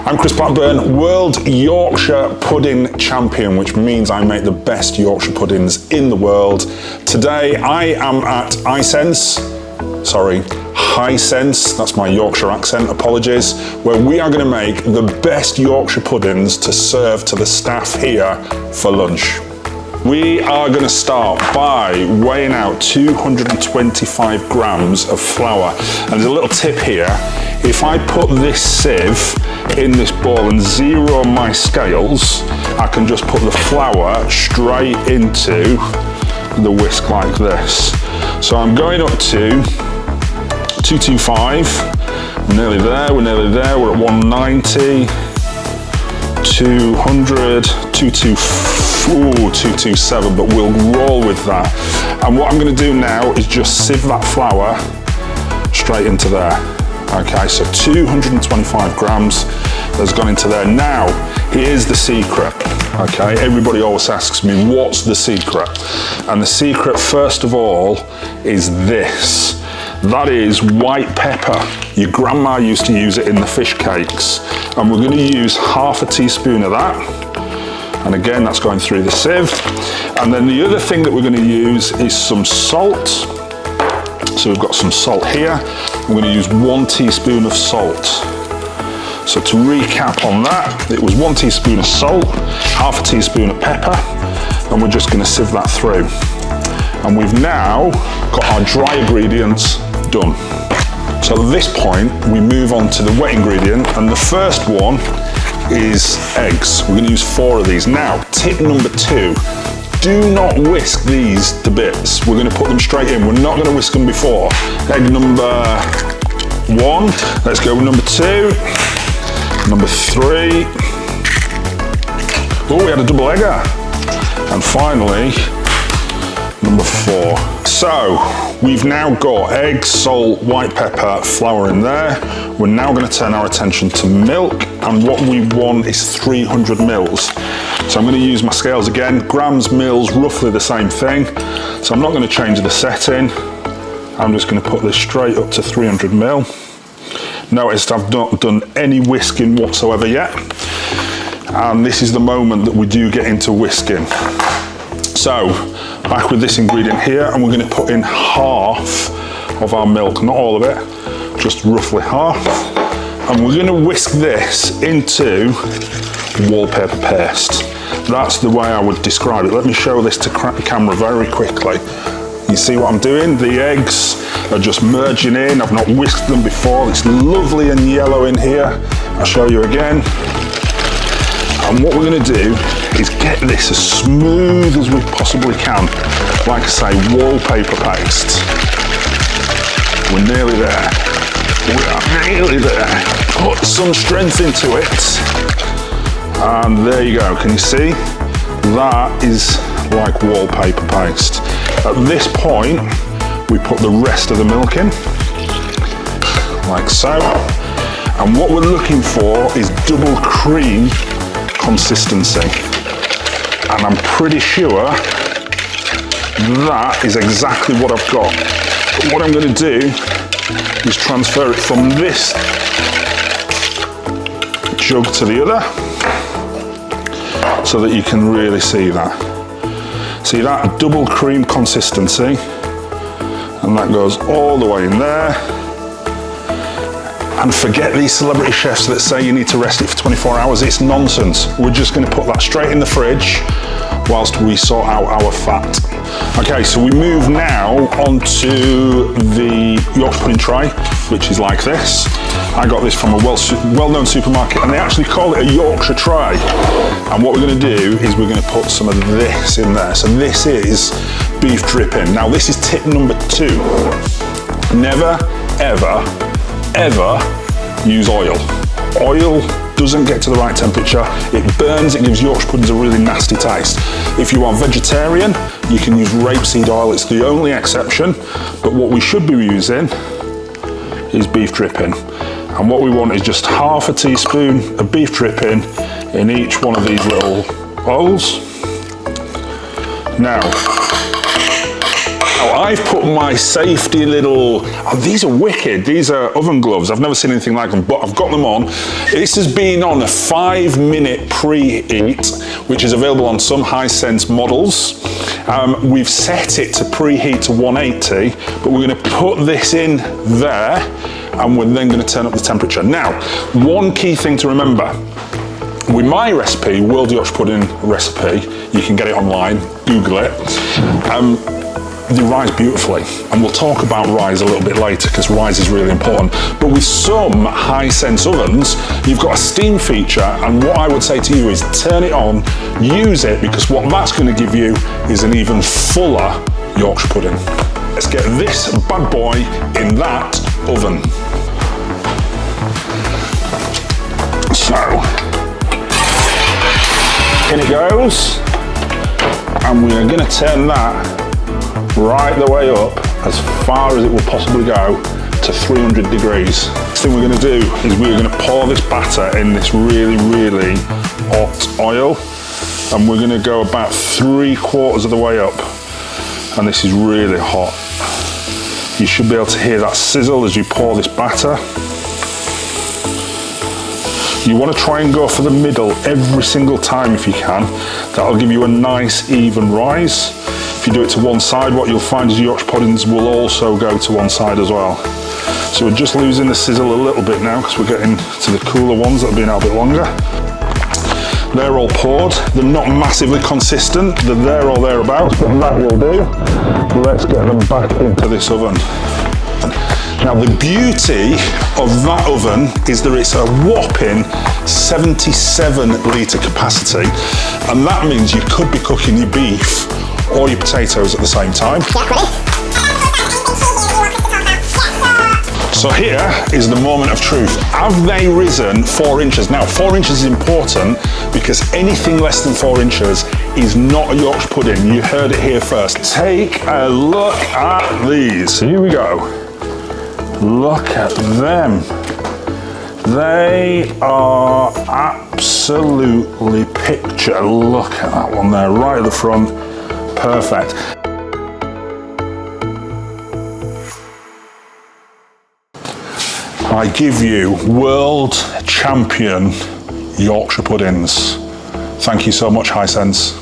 I'm Chris Blackburn, World Yorkshire Pudding Champion, which means I make the best Yorkshire puddings in the world. Today I am at Hisense, that's my Yorkshire accent, apologies, where we are going to make the best Yorkshire puddings to serve to the staff here for lunch. We are going to start by weighing out 225 grams of flour. And there's a little tip here. If I put this sieve in this bowl and zero my scales, I can just put the flour straight into the whisk like this. So I'm going up to 225. We're nearly there, we're at 190. 200, 227, but we'll roll with that. And what I'm going to do now is just sieve that flour straight into there. Okay, so 225 grams has gone into there. Now, here's the secret. Okay, everybody always asks me, what's the secret? And the secret, first of all, is this. That is white pepper. Your grandma used to use it in the fish cakes. And we're going to use half a teaspoon of that. And again, that's going through the sieve. And then the other thing that we're going to use is some salt. So we've got some salt here. We're going to use 1 teaspoon of salt. So to recap on that, it was 1 teaspoon of salt, half a teaspoon of pepper, and we're just going to sieve that through. And we've now got our dry ingredients done. So at this point, we move on to the wet ingredient, and the first one is eggs. We're going to use 4 of these. Now, tip number 2, do not whisk these to bits. We're going to put them straight in. We're not going to whisk them before. Egg number 1, let's go with number 2, number 3. Oh, we had a double egger. And finally, number 4. So, we've now got eggs, salt, white pepper, flour in there. We're now going to turn our attention to milk, and what we want is 300 mils. So I'm going to use my scales again, grams, mils, roughly the same thing. So I'm not going to change the setting. I'm just going to put this straight up to 300 mil. Notice I've not done any whisking whatsoever yet. And this is the moment that we do get into whisking. So, back with this ingredient here, and we're going to put in half of our milk, not all of it, just roughly half. And we're going to whisk this into wallpaper paste. That's the way I would describe it. Let me show this to camera very quickly. You see what I'm doing? The eggs are just merging in. I've not whisked them before. It's lovely and yellow in here. I'll show you again. And what we're going to do is get this as smooth as we possibly can. Like I say, wallpaper paste. We're nearly there. We are nearly there. Put some strength into it. And there you go. Can you see? That is like wallpaper paste. At this point, we put the rest of the milk in. Like so. And what we're looking for is double cream consistency, and I'm pretty sure that is exactly what I've got. But what I'm going to do is transfer it from this jug to the other so that you can really see that. See that double cream consistency, and that goes all the way in there. And forget these celebrity chefs that say you need to rest it for 24 hours. It's nonsense. We're just going to put that straight in the fridge whilst we sort out our fat. Okay, so we move now onto the Yorkshire pudding tray, which is like this. I got this from a well-known supermarket, and they actually call it a Yorkshire tray. And what we're going to do is we're going to put some of this in there. So this is beef dripping. Now this is tip number 2. Never, ever, ever use oil. Oil doesn't get to the right temperature. It burns, it gives Yorkshire puddings a really nasty taste. If you are vegetarian, you can use rapeseed oil. It's the only exception. But what we should be using is beef dripping. And what we want is just half a teaspoon of beef dripping in each one of these little bowls. Now, Now, I've put my safety little, these are wicked, these are oven gloves. I've never seen anything like them, but I've got them on. This has been on a 5-minute preheat, which is available on some Hisense models. We've set it to preheat to 180, but we're gonna put this in there, and we're then gonna turn up the temperature. Now, one key thing to remember, with my recipe, World Yorkshire Pudding recipe, you can get it online, Google it. They rise beautifully, and we'll talk about rise a little bit later because rise is really important. But with some Hisense ovens, you've got a steam feature, and what I would say to you is turn it on, use it, because what that's going to give you is an even fuller Yorkshire pudding. Let's get this bad boy in that oven. So, in it goes, and we're going to turn that right the way up as far as it will possibly go to 300 degrees. Next thing we're going to do is we're going to pour this batter in this really, really hot oil, and we're going to go about 3/4 of the way up, and this is really hot. You should be able to hear that sizzle as you pour this batter. You want to try and go for the middle every single time if you can. That'll give you a nice even rise. If you do it to one side, what you'll find is Yorkshire puddings will also go to one side as well. So we're just losing the sizzle a little bit now because we're getting to the cooler ones that have been out a bit longer. They're all poured. They're not massively consistent. They're there or thereabouts, but that will do. Let's get them back into this oven. Now the beauty of that oven is that it's a whopping 77 litre capacity, and that means you could be cooking your beef or your potatoes at the same time. So here is the moment of truth. Have they risen 4 inches? Now 4 inches is important because anything less than 4 inches is not a Yorkshire pudding. You heard it here first. Take a look at these. Here we go. Look at them. They are absolutely picture. Look at that one there, right at the front. Perfect. I give you world champion Yorkshire puddings. Thank you so much, Hisense.